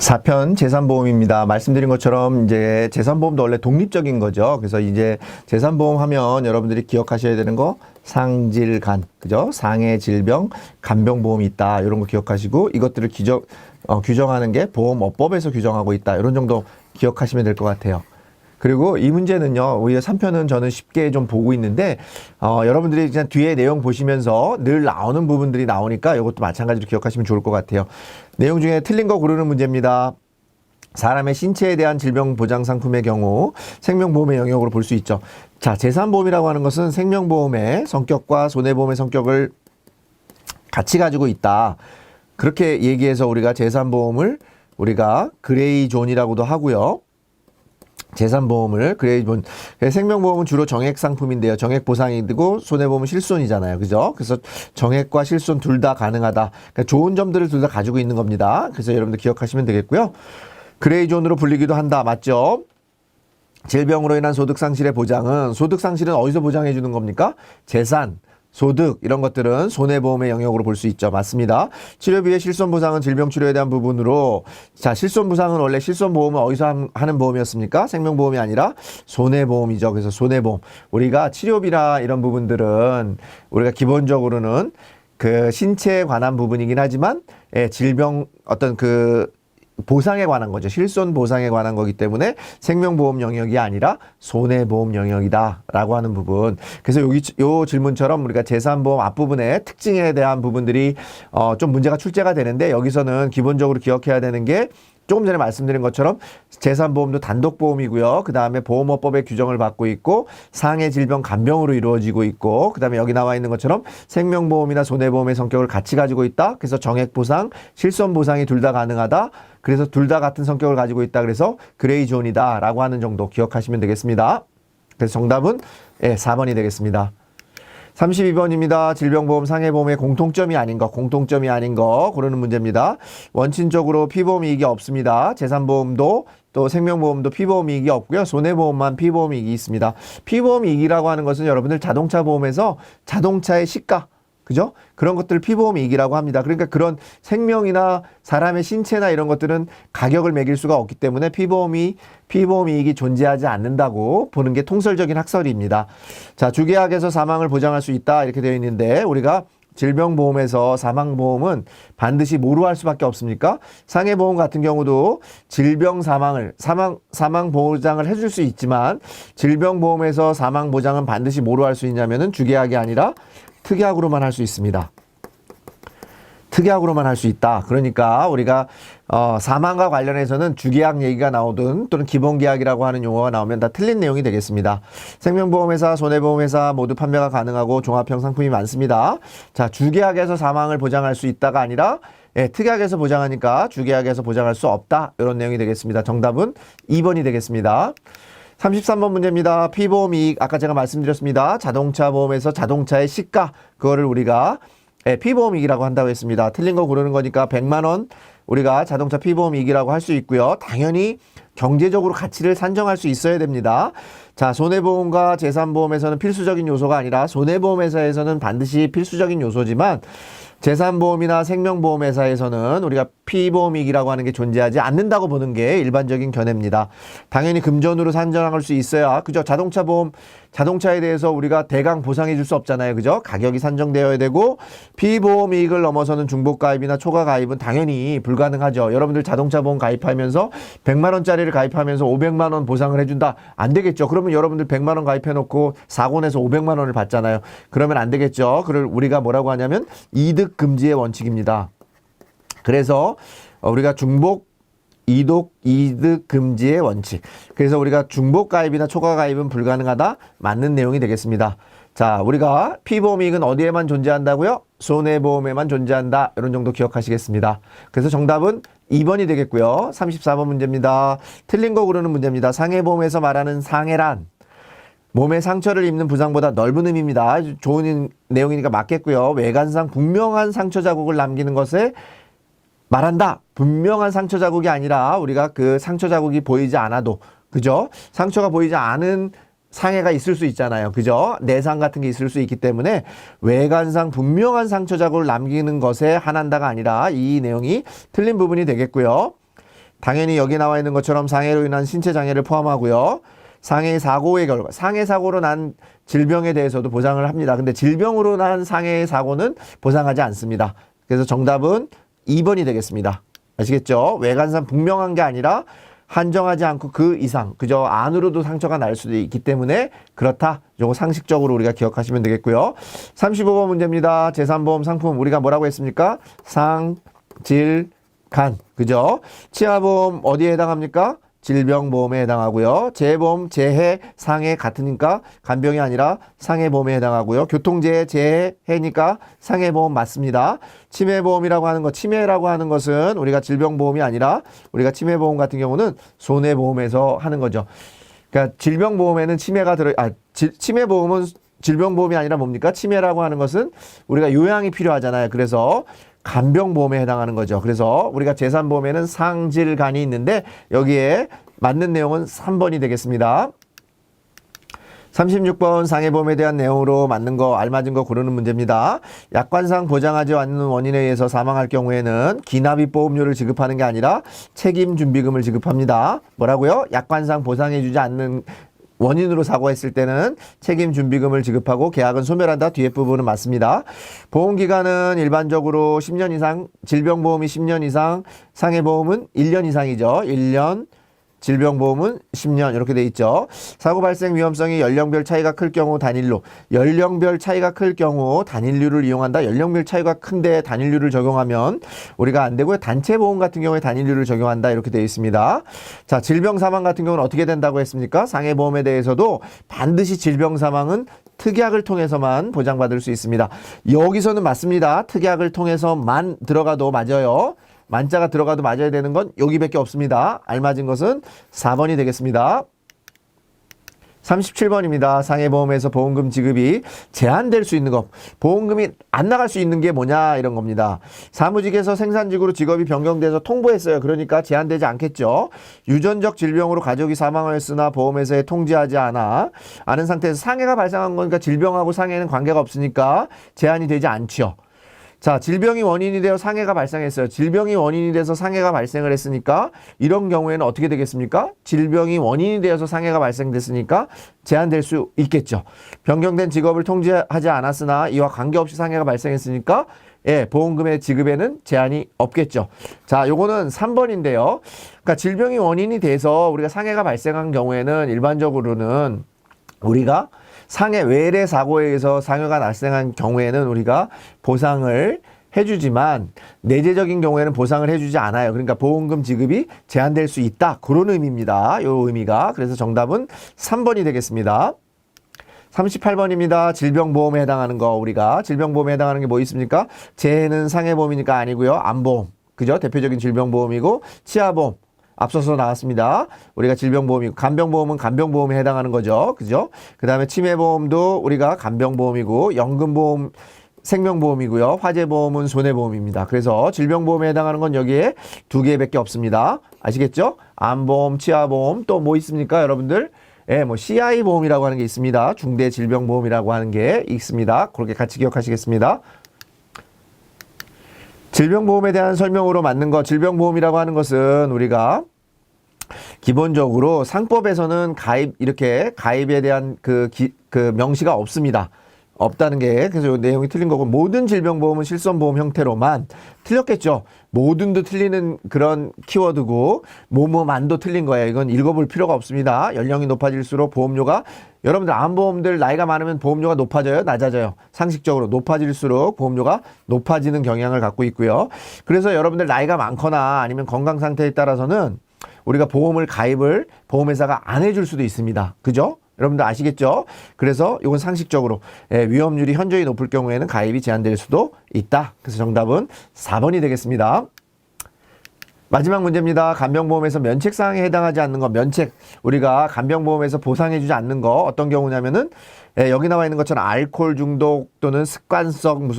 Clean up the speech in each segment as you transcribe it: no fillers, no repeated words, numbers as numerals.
4편 재산보험입니다. 말씀드린 것처럼 이제 재산보험도 원래 독립적인 거죠. 그래서 이제 재산보험 하면 여러분들이 기억하셔야 되는 거 상질간, 그죠? 상해 질병, 간병보험이 있다. 이런 거 기억하시고 이것들을 규정하는 게 보험업법에서 규정하고 있다. 이런 정도 기억하시면 될 것 같아요. 그리고 이 문제는요, 오히려 3편은 저는 쉽게 좀 보고 있는데, 여러분들이 그냥 뒤에 내용 보시면서 늘 나오는 부분들이 나오니까 이것도 마찬가지로 기억하시면 좋을 것 같아요. 내용 중에 틀린 거 고르는 문제입니다. 사람의 신체에 대한 질병 보장 상품의 경우 생명보험의 영역으로 볼 수 있죠. 자, 재산보험이라고 하는 것은 생명보험의 성격과 손해보험의 성격을 같이 가지고 있다. 그렇게 얘기해서 우리가 재산보험을 우리가 그레이 존이라고도 하고요. 재산보험을 그레이존, 생명보험은 주로 정액 상품인데요. 정액 보상이 되고 손해보험은 실손이잖아요. 그죠? 그래서 정액과 실손 둘 다 가능하다. 그러니까 좋은 점들을 둘 다 가지고 있는 겁니다. 그래서 여러분들 기억하시면 되겠고요. 그레이존으로 불리기도 한다. 맞죠? 질병으로 인한 소득 상실의 보장은, 소득 상실은 어디서 보장해 주는 겁니까? 재산, 소득 이런 것들은 손해보험의 영역으로 볼 수 있죠. 맞습니다. 치료비의 실손보상은 질병치료에 대한 부분으로, 자, 실손보상은 원래 실손보험은 어디서 하는 보험이었습니까? 생명보험이 아니라 손해보험이죠. 그래서 손해보험, 우리가 치료비나 이런 부분들은 우리가 기본적으로는 그 신체에 관한 부분이긴 하지만 질병 어떤 그 보상에 관한 거죠. 실손 보상에 관한 거기 때문에 생명보험 영역이 아니라 손해보험 영역이다 라고 하는 부분. 그래서 요 질문처럼 우리가 재산보험 앞부분의 특징에 대한 부분들이 좀 문제가 출제가 되는데, 여기서는 기본적으로 기억해야 되는 게 조금 전에 말씀드린 것처럼 재산보험도 단독보험이고요. 그 다음에 보험업법의 규정을 받고 있고 상해 질병 간병으로 이루어지고 있고, 그 다음에 여기 나와 있는 것처럼 생명보험이나 손해보험의 성격을 같이 가지고 있다. 그래서 정액보상, 실손보상이 둘 다 가능하다. 그래서 둘 다 같은 성격을 가지고 있다. 그래서 그레이존이다 라고 하는 정도 기억하시면 되겠습니다. 그래서 정답은 4번이 되겠습니다. 32번입니다. 질병보험, 상해보험의 공통점이 아닌 거 고르는 문제입니다. 원칙적으로 피보험 이익이 없습니다. 재산보험도 또 생명보험도 피보험 이익이 없고요. 손해보험만 피보험 이익이 있습니다. 피보험 이익이라고 하는 것은 여러분들 자동차 보험에서 자동차의 시가, 그죠? 그런 것들을 피보험 이익이라고 합니다. 그러니까 그런 생명이나 사람의 신체나 이런 것들은 가격을 매길 수가 없기 때문에 피보험 이익이 존재하지 않는다고 보는 게 통설적인 학설입니다. 자, 주계약에서 사망을 보장할 수 있다 이렇게 되어 있는데, 우리가 질병보험에서 사망보험은 반드시 뭐로 할 수밖에 없습니까? 상해보험 같은 경우도 질병 사망 보장을 해줄 수 있지만, 질병보험에서 사망 보장은 반드시 뭐로 할 수 있냐면은 주계약이 아니라 특약으로만 할 수 있습니다. 특약으로만 할 수 있다. 그러니까 우리가 사망과 관련해서는 주계약 얘기가 나오든 또는 기본계약이라고 하는 용어가 나오면 다 틀린 내용이 되겠습니다. 생명보험회사, 손해보험회사 모두 판매가 가능하고 종합형 상품이 많습니다. 자, 주계약에서 사망을 보장할 수 있다가 아니라 특약에서 보장하니까 주계약에서 보장할 수 없다. 이런 내용이 되겠습니다. 정답은 2번이 되겠습니다. 33번 문제입니다. 피보험 이익, 아까 제가 말씀드렸습니다. 자동차 보험에서 자동차의 시가, 그거를 우리가 피보험 이익이라고 한다고 했습니다. 틀린 거 고르는 거니까 100만 원 우리가 자동차 피보험 이익이라고 할 수 있고요. 당연히 경제적으로 가치를 산정할 수 있어야 됩니다. 자, 손해보험과 재산보험에서는 필수적인 요소가 아니라 손해보험회사에서는 반드시 필수적인 요소지만, 재산보험이나 생명보험회사에서는 우리가 피보험이익이라고 하는 게 존재하지 않는다고 보는 게 일반적인 견해입니다. 당연히 금전으로 산정할 수 있어야, 그죠? 자동차에 대해서 우리가 대강 보상해 줄 수 없잖아요. 그죠? 가격이 산정되어야 되고, 피보험이익을 넘어서는 중복가입이나 초과가입은 당연히 불가능하죠. 여러분들 자동차 보험 가입하면서 100만 원짜리를 가입하면서 500만 원 보상을 해준다? 안 되겠죠. 그러면 여러분들 100만 원 가입해놓고 사고 내서 500만 원을 받잖아요. 그러면 안 되겠죠. 그걸 우리가 뭐라고 하냐면 이득 금지의 원칙입니다. 그래서 우리가 이득 금지의 원칙. 그래서 우리가 중복 가입이나 초과 가입은 불가능하다. 맞는 내용이 되겠습니다. 자, 우리가 피보험 이익은 어디에만 존재한다고요? 손해보험에만 존재한다. 이런 정도 기억하시겠습니다. 그래서 정답은 2번이 되겠고요. 34번 문제입니다. 틀린 거 고르는 문제입니다. 상해보험에서 말하는 상해란 몸에 상처를 입는 부상보다 넓은 의미입니다. 좋은 내용이니까 맞겠고요. 외관상 분명한 상처 자국을 남기는 것에 말한다. 분명한 상처 자국이 아니라 우리가 그 상처 자국이 보이지 않아도, 그죠? 상처가 보이지 않은 상해가 있을 수 있잖아요. 그죠? 내상 같은 게 있을 수 있기 때문에 외관상 분명한 상처 자국을 남기는 것에 한한다가 아니라 이 내용이 틀린 부분이 되겠고요. 당연히 여기 나와 있는 것처럼 상해로 인한 신체 장애를 포함하고요. 상해 사고의 결과, 상해 사고로 난 질병에 대해서도 보상을 합니다. 근데 질병으로 난 상해 사고는 보상하지 않습니다. 그래서 정답은 2번이 되겠습니다. 아시겠죠? 외관상 분명한 게 아니라 한정하지 않고 그 이상, 그저 안으로도 상처가 날 수도 있기 때문에 그렇다. 요거 상식적으로 우리가 기억하시면 되겠고요. 35번 문제입니다. 재산보험 상품 우리가 뭐라고 했습니까? 상, 질, 간. 그죠? 치아보험 어디에 해당합니까? 질병보험에 해당하고요. 재보험, 재해, 상해 같으니까 간병이 아니라 상해보험에 해당하고요. 교통재해, 재해, 해니까 상해보험 맞습니다. 치매보험이라고 하는 것, 치매라고 하는 것은 우리가 질병보험이 아니라 우리가 치매보험 같은 경우는 손해보험에서 하는 거죠. 그러니까 질병보험에는 치매가 치매보험은 질병보험이 아니라 뭡니까? 치매라고 하는 것은 우리가 요양이 필요하잖아요. 그래서 간병보험에 해당하는 거죠. 그래서 우리가 재산보험에는 상질간이 있는데 여기에 맞는 내용은 3번이 되겠습니다. 36번 상해보험에 대한 내용으로 맞는 거, 알맞은 거 고르는 문제입니다. 약관상 보장하지 않는 원인에 의해서 사망할 경우에는 기납입 보험료를 지급하는 게 아니라 책임준비금을 지급합니다. 뭐라고요? 약관상 보상해주지 않는 원인으로 사고했을 때는 책임준비금을 지급하고 계약은 소멸한다. 뒤에 부분은 맞습니다. 보험기간은 일반적으로 10년 이상, 질병보험이 10년 이상, 상해보험은 1년 이상이죠. 1년, 질병보험은 10년 이렇게 돼 있죠. 사고 발생 위험성이 연령별 차이가 클 경우 단일로, 연령별 차이가 클 경우 단일류를 이용한다. 연령별 차이가 큰데 단일류를 적용하면 우리가 안 되고요. 단체보험 같은 경우에 단일류를 적용한다. 이렇게 되어 있습니다. 자, 질병사망 같은 경우는 어떻게 된다고 했습니까? 상해보험에 대해서도 반드시 질병사망은 특약을 통해서만 보장받을 수 있습니다. 여기서는 맞습니다. 특약을 통해서만 들어가도 맞아요. 만자가 들어가도 맞아야 되는 건 여기밖에 없습니다. 알맞은 것은 4번이 되겠습니다. 37번입니다. 상해보험에서 보험금 지급이 제한될 수 있는 것. 보험금이 안 나갈 수 있는 게 뭐냐 이런 겁니다. 사무직에서 생산직으로 직업이 변경돼서 통보했어요. 그러니까 제한되지 않겠죠. 유전적 질병으로 가족이 사망하였으나 보험회사에 통지하지 않은 상태에서 상해가 발생한 거니까 질병하고 상해는 관계가 없으니까 제한이 되지 않죠. 자, 질병이 원인이 되어 상해가 발생했어요. 질병이 원인이 돼서 상해가 발생을 했으니까 이런 경우에는 어떻게 되겠습니까? 질병이 원인이 되어서 상해가 발생됐으니까 제한될 수 있겠죠. 변경된 직업을 통지하지 않았으나 이와 관계없이 상해가 발생했으니까 예, 보험금의 지급에는 제한이 없겠죠. 자, 요거는 3번인데요. 그러니까 질병이 원인이 돼서 우리가 상해가 발생한 경우에는 일반적으로는 우리가 상해 외래 사고에 의해서 상해가 발생한 경우에는 우리가 보상을 해주지만 내재적인 경우에는 보상을 해주지 않아요. 그러니까 보험금 지급이 제한될 수 있다. 그런 의미입니다. 요 의미가. 그래서 정답은 3번이 되겠습니다. 38번입니다. 질병보험에 해당하는 거 우리가 질병보험에 해당하는 게 뭐 있습니까? 재해는 상해보험이니까 아니고요. 암보험. 그죠? 대표적인 질병보험이고 치아보험. 앞서서 나왔습니다. 우리가 질병보험이고 간병보험은 간병보험에 해당하는 거죠. 그죠? 그 다음에 치매보험도 우리가 간병보험이고 연금보험 생명보험이고요. 화재보험은 손해보험입니다. 그래서 질병보험에 해당하는 건 여기에 2개밖에 없습니다. 아시겠죠? 암보험, 치아보험 또 뭐 있습니까? 여러분들? 예, 뭐 CI보험이라고 하는 게 있습니다. 중대질병보험이라고 하는 게 있습니다. 그렇게 같이 기억하시겠습니다. 질병보험에 대한 설명으로 맞는 것, 질병보험이라고 하는 것은 우리가 기본적으로 상법에서는 이렇게 가입에 대한 그 명시가 없습니다. 없다는 게, 그래서 이 내용이 틀린 거고, 모든 질병보험은 실손보험 형태로만 틀렸겠죠. 모든도 틀리는 그런 키워드고, 뭐뭐만도 틀린 거예요. 이건 읽어볼 필요가 없습니다. 연령이 높아질수록 보험료가, 여러분들 암보험들 나이가 많으면 보험료가 높아져요? 낮아져요? 상식적으로 높아질수록 보험료가 높아지는 경향을 갖고 있고요. 그래서 여러분들 나이가 많거나 아니면 건강 상태에 따라서는 우리가 보험을 가입을 보험회사가 안 해줄 수도 있습니다. 그죠? 여러분들 아시겠죠? 그래서 이건 상식적으로 위험률이 현저히 높을 경우에는 가입이 제한될 수도 있다. 그래서 정답은 4번이 되겠습니다. 마지막 문제입니다. 간병보험에서 면책사항에 해당하지 않는 거, 면책. 우리가 간병보험에서 보상해주지 않는 거 어떤 경우냐면은 여기 나와 있는 것처럼 알코올 중독 또는 습관성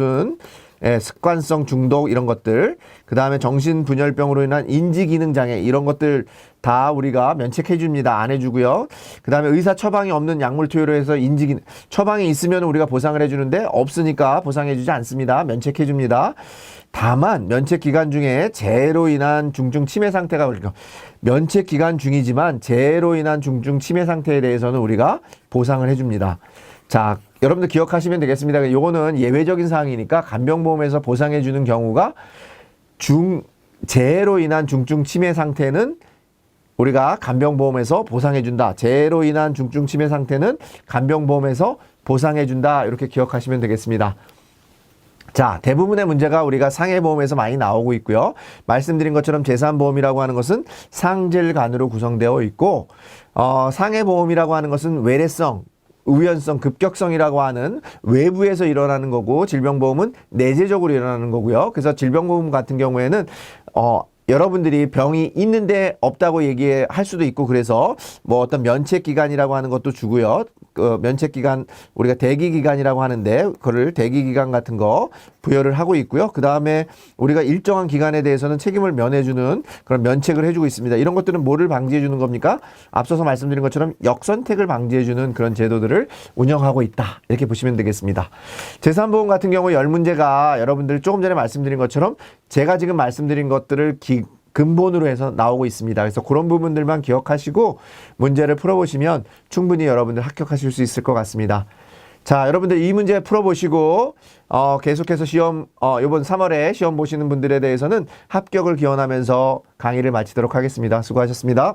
습관성 중독 이런 것들, 그 다음에 정신분열병으로 인한 인지기능장애 이런 것들 다 우리가 면책해 줍니다. 안 해주고요. 그 다음에 의사 처방이 없는 약물 투여로 해서 처방이 있으면 우리가 보상을 해주는데 없으니까 보상해 주지 않습니다. 면책해 줍니다. 다만 면책 기간 중에 재해로 인한 중증 치매 상태가 그러니까 면책 기간 중이지만 재해로 인한 중증 치매 상태에 대해서는 우리가 보상을 해줍니다. 자, 여러분들 기억하시면 되겠습니다. 요거는 예외적인 사항이니까 간병보험에서 보상해주는 경우가 재해로 인한 중증 치매 상태는 우리가 간병보험에서 보상해준다. 재해로 인한 중증 치매 상태는 간병보험에서 보상해준다. 이렇게 기억하시면 되겠습니다. 자, 대부분의 문제가 우리가 상해보험에서 많이 나오고 있고요. 말씀드린 것처럼 재산보험이라고 하는 것은 상질간으로 구성되어 있고, 상해보험이라고 하는 것은 외래성, 우연성, 급격성이라고 하는 외부에서 일어나는 거고, 질병보험은 내재적으로 일어나는 거고요. 그래서 질병보험 같은 경우에는 여러분들이 병이 있는데 없다고 얘기할 수도 있고, 그래서 뭐 어떤 면책기간이라고 하는 것도 주고요. 그 면책기간, 우리가 대기기간이라고 하는데, 그거를 대기기간 같은 거 부여를 하고 있고요. 그 다음에 우리가 일정한 기간에 대해서는 책임을 면해주는 그런 면책을 해주고 있습니다. 이런 것들은 뭐를 방지해주는 겁니까? 앞서서 말씀드린 것처럼 역선택을 방지해주는 그런 제도들을 운영하고 있다. 이렇게 보시면 되겠습니다. 재산보험 같은 경우 10문제가 여러분들 조금 전에 말씀드린 것처럼 제가 지금 말씀드린 것들을 근본으로 해서 나오고 있습니다. 그래서 그런 부분들만 기억하시고 문제를 풀어보시면 충분히 여러분들 합격하실 수 있을 것 같습니다. 자, 여러분들 이 문제 풀어보시고 계속해서 시험 이번 3월에 시험 보시는 분들에 대해서는 합격을 기원하면서 강의를 마치도록 하겠습니다. 수고하셨습니다.